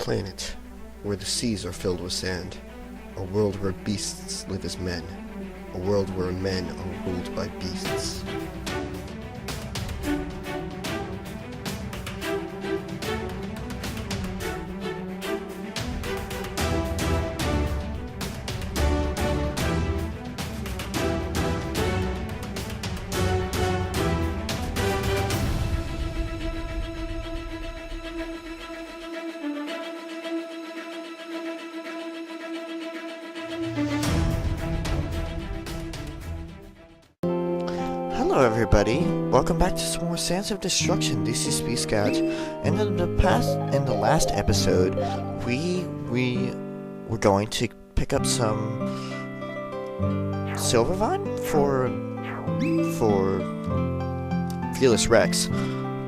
planet where the seas are filled with sand, a world where beasts live as men, a world where men are ruled by beasts. Hello everybody, welcome back to some more Sands of Destruction. This is Scout, and in the last episode, we were going to pick up some Silvervine for Fearless Rex,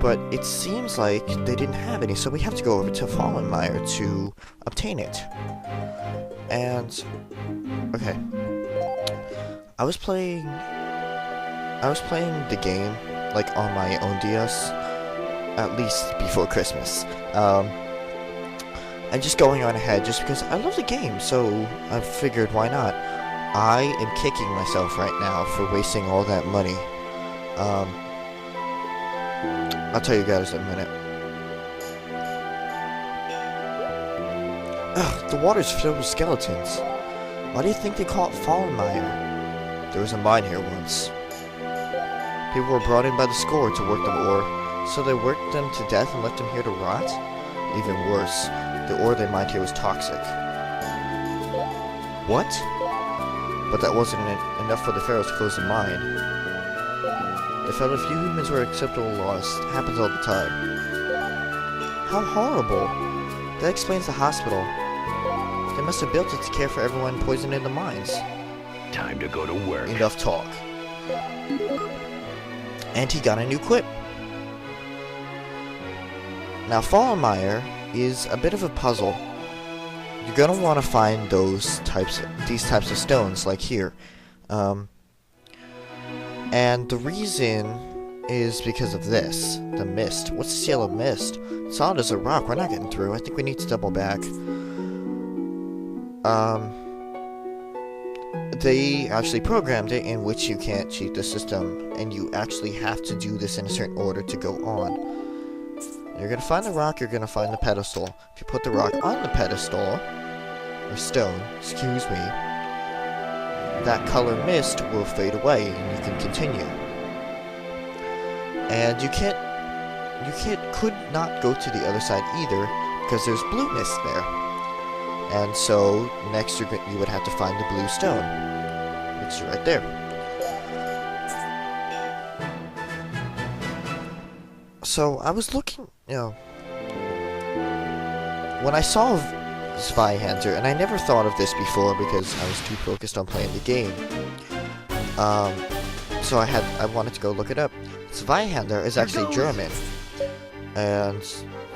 but it seems like they didn't have any, so we have to go over to Fallenmire to obtain it. And okay, I was playing the game, like, on my own DS, at least before Christmas. I'm just going on ahead just because I love the game, so I figured, why not? I am kicking myself right now for wasting all that money. I'll tell you guys in a minute. Ugh, the water's filled with skeletons. Why do you think they call it Fallenmire? There was a mine here once. People were brought in by the score to work the ore, so they worked them to death and left them here to rot? Even worse, the ore they mined here was toxic. What? But that wasn't enough for the pharaohs to close the mine. They felt a few humans were acceptable loss. It happens all the time. How horrible! That explains the hospital. They must have built it to care for everyone poisoned in the mines. Time to go to work. Enough talk. And he got a new quip. Now, Fallenmire is a bit of a puzzle. You're gonna want to find these types of stones, like here. And the reason is because of this, the mist. What's this yellow mist? Solid as a rock. We're not getting through. I think we need to double back. They actually programmed it in which you can't cheat the system, and you actually have to do this in a certain order to go on. You're gonna find the rock, you're gonna find the pedestal. If you put the rock on the pedestal, or stone, excuse me, that color mist will fade away, and you can continue. And could not go to the other side either, because there's blue mist there. And so, next you would have to find the blue stone, which is right there. So, I was looking, when I saw Zweihander, and I never thought of this before because I was too focused on playing the game, so I wanted to go look it up. Zweihander is actually German, and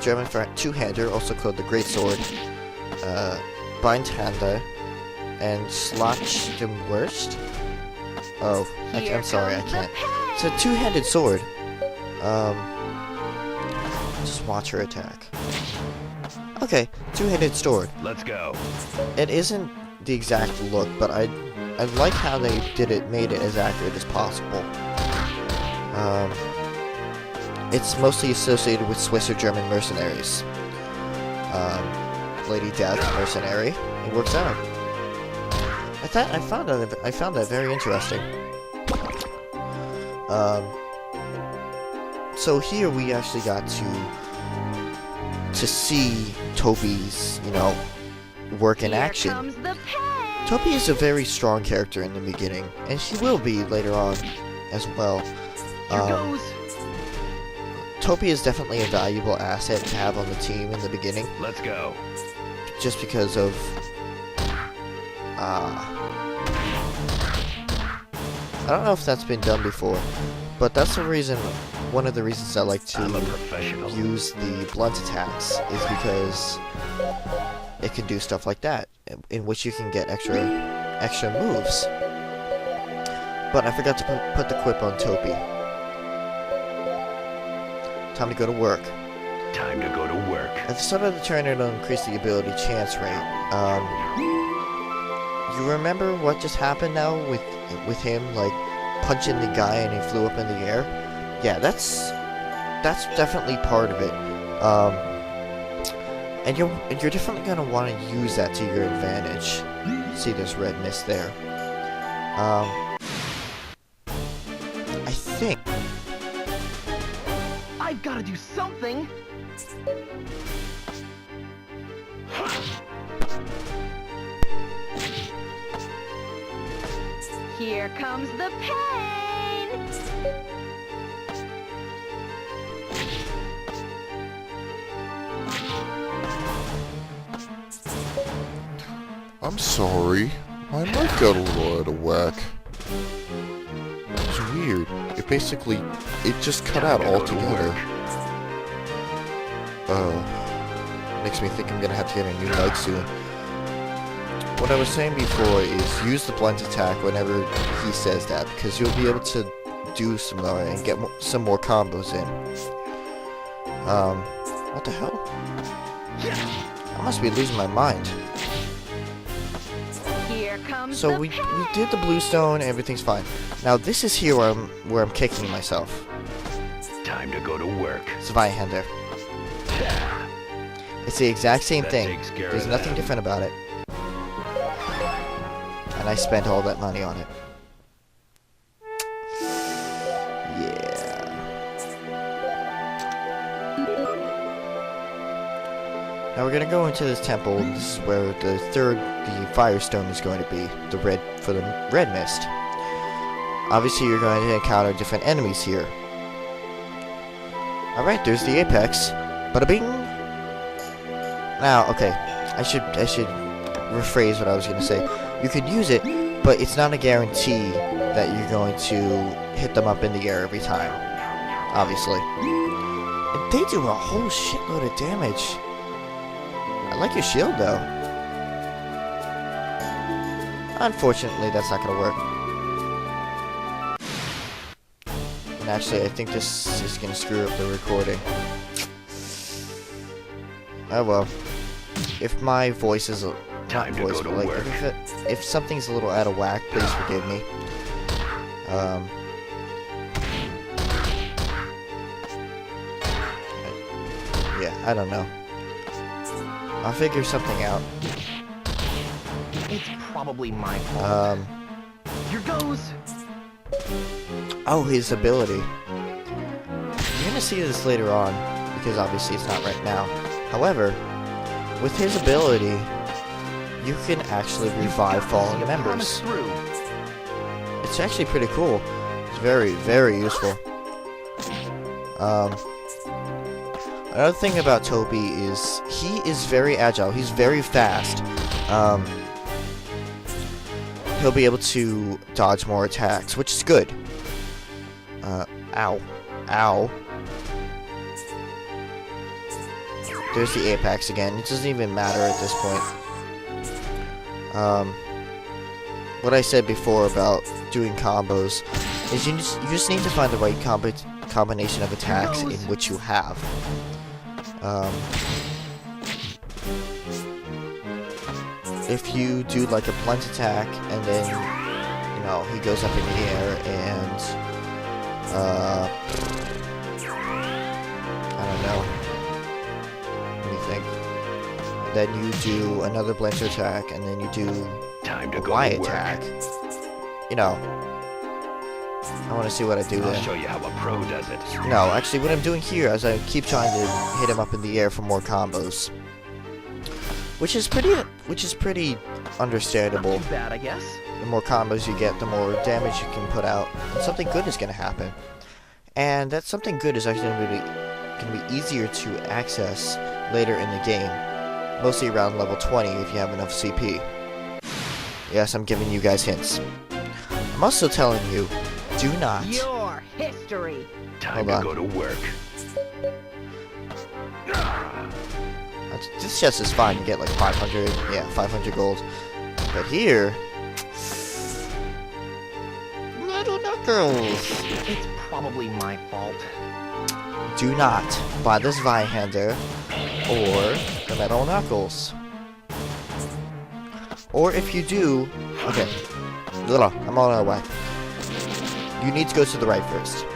German for two-hander, also called the Great Sword. Bindhander and Slotch the Worst. Oh, I'm sorry, I can't. It's a two-handed sword. Just watch her attack. Okay, two-handed sword. Let's go. It isn't the exact look, but I like how they made it as accurate as possible. It's mostly associated with Swiss or German mercenaries. Lady Death mercenary. It works out. I found that very interesting. So here we actually got to see Toby's, work in action. Toby is a very strong character in the beginning, and she will be later on as well. Toby is definitely a valuable asset to have on the team in the beginning. Let's go. Just because of I don't know if that's been done before, but that's the reason. One of the reasons I like to use the blunt attacks is because it can do stuff like that, in which you can get extra moves. But I forgot to put the quip on Toby. Time to go to work. Time to go to work. At the start of the turn, it'll increase the ability chance rate. You remember what just happened now with him, like, punching the guy and he flew up in the air? Yeah, that's definitely part of it. And you're definitely gonna want to use that to your advantage. See this red mist there. I think I've got to do something. Here comes the pain! I'm sorry. My mic got a little out of whack. It's weird. It just cut out altogether. makes me think I'm gonna have to get a new mic soon. What I was saying before is use the blunt attack whenever he says that, because you'll be able to do some more and get some more combos in. What the hell? I must be losing my mind. Here comes So the we did the blue stone, everything's fine. Now this is here where I'm kicking myself. Time to go to work. Zweihänder. It's the exact same That thing. takes care There's of nothing that. different about it. And I spent all that money on it. Yeah. Now we're gonna go into this temple. This is where the firestone is going to be. The red mist. Obviously you're going to encounter different enemies here. Alright, there's the apex. Bada bing! Now, okay, I should rephrase what I was gonna say. You could use it, but it's not a guarantee that you're going to hit them up in the air every time. Obviously. And they do a whole shitload of damage. I like your shield though. Unfortunately, that's not gonna work. And actually, I think this is gonna screw up the recording. Oh well. If my voice is Time to go to like work. if something's a little out of whack, please forgive me. Yeah, I don't know. I'll figure something out. It's probably my fault. Here goes. Oh, his ability. You're gonna see this later on, because obviously it's not right now. However, with his ability, you can actually revive fallen members. Through. It's actually pretty cool. It's very, very useful. Another thing about Toby is he is very agile. He's very fast. He'll be able to dodge more attacks, which is good. Ow. Ow. There's the apex again. It doesn't even matter at this point. What I said before about doing combos is you just need to find the right combination of attacks in which you have. If you do like a blunt attack and then, you know, he goes up in the air and, I don't know. Let me think. Then you do another blunt attack and then you do Time to a go Y to work. attack. You know, I want to see what I do I'll there. show you how a pro does it. No, actually what I'm doing here is I keep trying to hit him up in the air for more combos. Which is pretty understandable. Too bad, I guess. The more combos you get, the more damage you can put out, and something good is going to happen. And that something good is actually going to be easier to access later in the game. Mostly around level 20 if you have enough CP. Yes, I'm giving you guys hints. I'm also telling you, do not. Your history. Time Hold to on. go to work. This chest is fine, you get like 500, yeah, 500 gold. But here... Little knuckles! It's probably my fault. do not buy this Vihander or the Metal Knuckles. Or if you do, okay, I'm on our way. You need to go to the right first.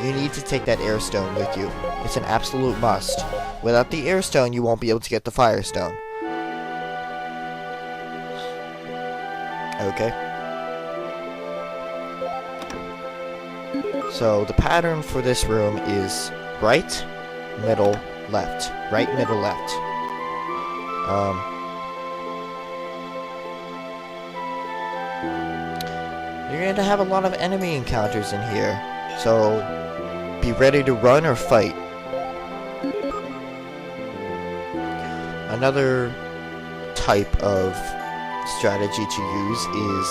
You need to take that Air Stone with you. It's an absolute must. Without the Air Stone, you won't be able to get the Fire Stone. Okay. So the pattern for this room is right, middle, left. Right, middle, left. You're going to have a lot of enemy encounters in here. So be ready to run or fight. Another type of strategy to use is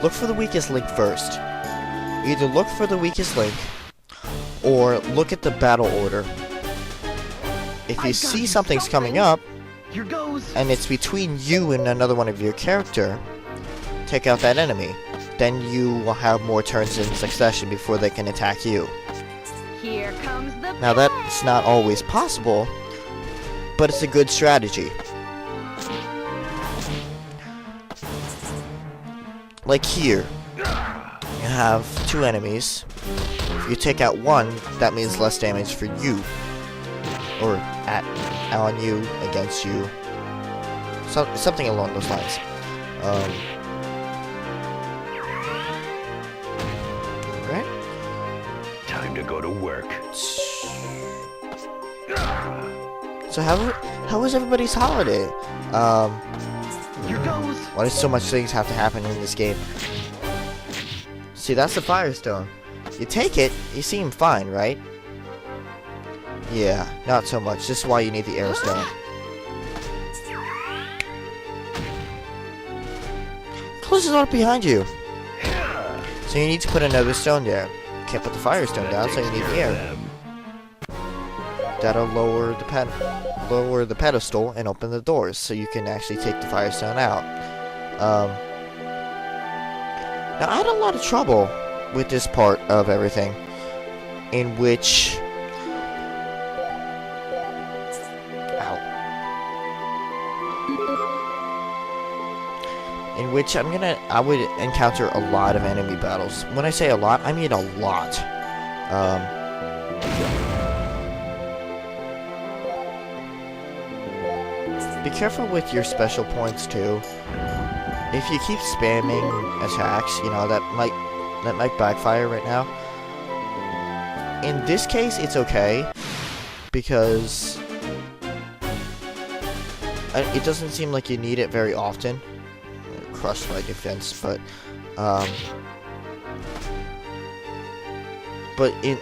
look for the weakest link first. Either look for the weakest link or look at the battle order. If you see something's coming up Here goes. and it's between you and another one of your character, take out that enemy. Then you will have more turns in succession before they can attack you. Here comes the Now that's not always possible, but it's a good strategy. Like here, you have two enemies. If you take out one, that means less damage for you. Or on you, against you. Something along those lines. Alright. Time to go to work. So how was everybody's holiday? Here goes. Why do so much things have to happen in this game? See, that's the Firestone. You take it, you seem fine, right? Yeah, not so much. This is why you need the Air Stone. Close the door behind you. So you need to put another stone there. Can't put the Firestone down, so you need the air. That'll lower the pedestal and open the doors, so you can actually take the Firestone out. Now I had a lot of trouble with this part of everything, in which I would encounter a lot of enemy battles. When I say a lot, I mean a lot. Be careful with your special points too. If you keep spamming attacks, you know, that might backfire right now. In this case, it's okay, because it doesn't seem like you need it very often. Crush my defense, but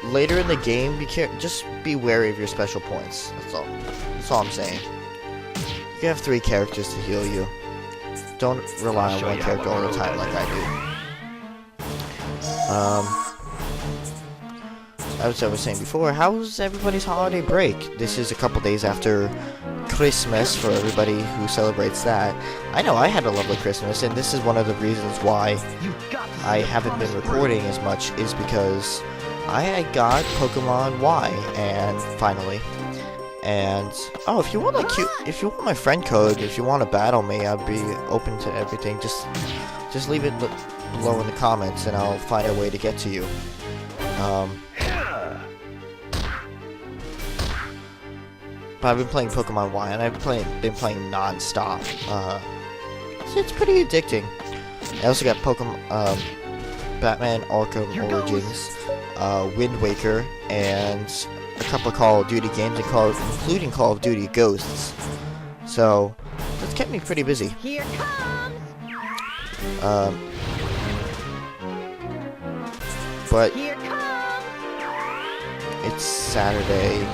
later in the game, just be wary of your special points. That's all. That's all I'm saying. You have 3 characters to heal you. Don't rely on one character all the time like I do. As I was saying before, how's everybody's holiday break? This is a couple days after Christmas for everybody who celebrates that. I know I had a lovely Christmas, and this is one of the reasons why I haven't been recording as much, is because I got Pokemon Y, and finally. And oh, if you want my friend code, if you want to battle me, I'd be open to everything. Just leave it below in the comments, and I'll find a way to get to you. But I've been playing Pokemon Y, and I've been playing non-stop. It's pretty addicting. I also got Pokemon, Batman Arkham Origins, Wind Waker, and a couple of Call of Duty games, including Call of Duty Ghosts. So that's kept me pretty busy. Here comes. But Here comes. it's Saturday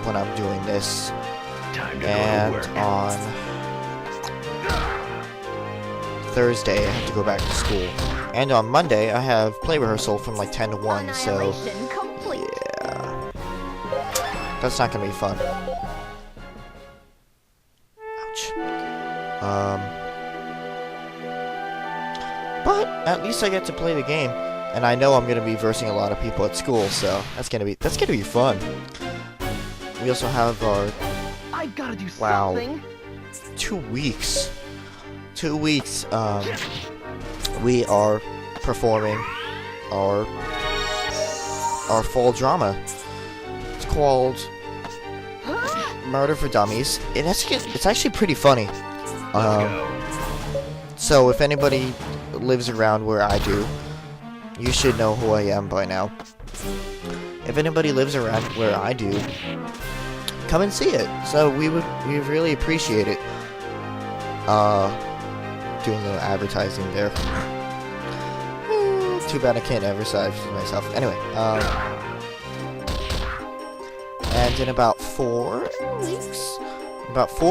when I'm doing this, Time to and go to work. on Thursday I have to go back to school, and on Monday I have play rehearsal from like 10 to 1, so Annihilation complete. yeah, that's not gonna be fun. Ouch. but at least I get to play the game, and I know I'm gonna be versing a lot of people at school, so that's gonna be fun. We also have our I gotta do Wow. something. 2 weeks. 2 weeks. We are performing our fall drama. It's called Murder for Dummies. It's actually pretty funny. Let's go. So if anybody lives around where I do, you should know who I am by now. If anybody lives around where I do, come and see it. So we really appreciate it. Doing a little advertising there. Too bad I can't advertise myself. Anyway, and in about 4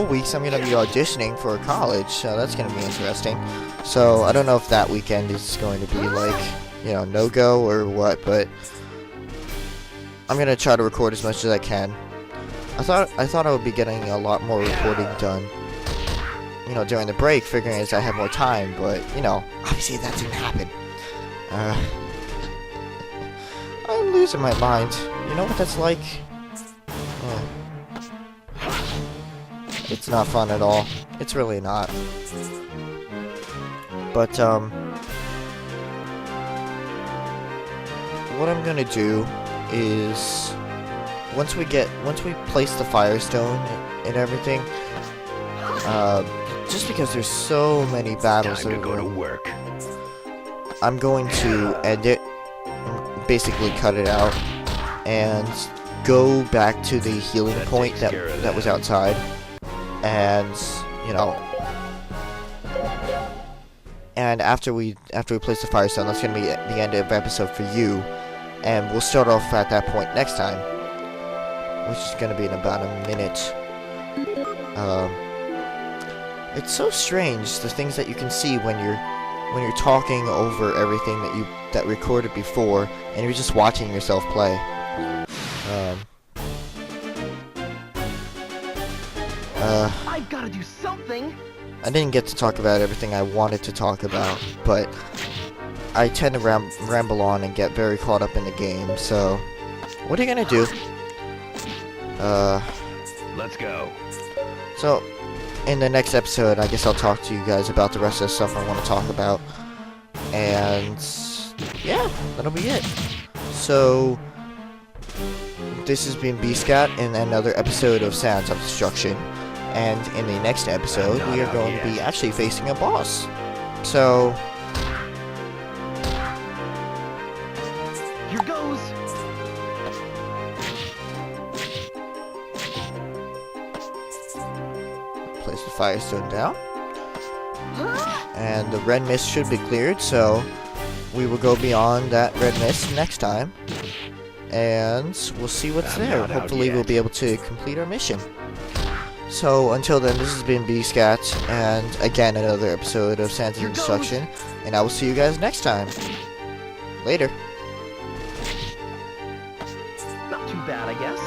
weeks, I'm gonna be auditioning for college, so that's gonna be interesting. So I don't know if that weekend is going to be like, no go or what, but I'm gonna try to record as much as I can. I thought I would be getting a lot more recording done, during the break, figuring as I have more time, but obviously that didn't happen. I'm losing my mind. You know what that's like? It's not fun at all. It's really not. But, what I'm gonna do is, once we place the Firestone and everything, just because there's so many battles Time to go to work. I'm going to end it, basically cut it out, and go back to the healing That point takes that care of was that. outside, and and after we place the Firestone, that's gonna be the end of episode for you, and we'll start off at that point next time, which is gonna be in about a minute. It's so strange, the things that you can see when you're talking over everything that recorded before, and you're just watching yourself play. I gotta do something. I didn't get to talk about everything I wanted to talk about, but I tend to ramble on and get very caught up in the game, so what are you gonna do? Let's go. So, in the next episode, I guess I'll talk to you guys about the rest of the stuff I want to talk about. And, yeah, that'll be it. So, this has been BScat in another episode of Sounds of Destruction. And in the next episode, we are going to be actually facing a boss. So, Here goes. place the Firestone down. And the red mist should be cleared, so we will go beyond that red mist next time. And we'll see what's I'm there. not out Hopefully we'll yet. be able to complete our mission. So until then, this has been BScat, and again another episode of Sands Here of goes. Destruction, and I will see you guys next time. Later. Not too bad, I guess.